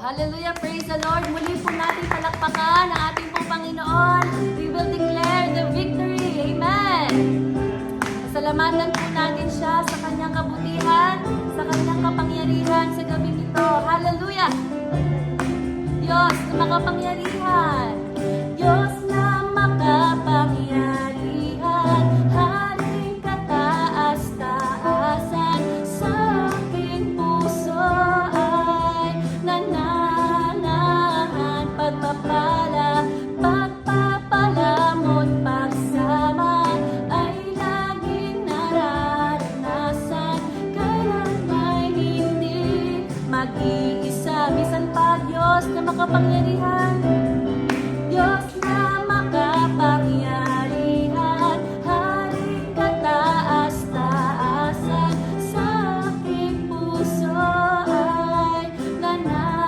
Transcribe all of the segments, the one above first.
Hallelujah, praise the Lord. Muli po natin palakpakan ang ating pong Panginoon. We will declare the victory. Amen. Salamatan po natin siya sa kanyang kabutihan, sa kanyang kapangyarihan sa gabi ito. Hallelujah. Diyos na makapangyarihan. Diyos na makapangyarihan. Haring kataas-taasan sa aking puso ay nananahan. Pagpapala, pagpapalamot, pagsama ay laging nararanasan. Kailan may hindi mag-iisa. Bisan pa Diyos na makapangyarihan. Diyos na makapangyarihan. Haring kataas-taasan sa aking puso ay nananahan.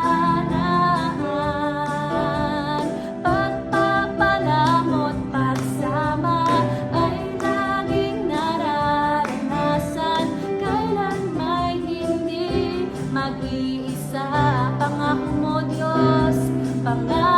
Pagpapalamot, pagsama ay laging nararanasan. Kailan may hindi mag-iisa. Pangako mo Diyos, pangako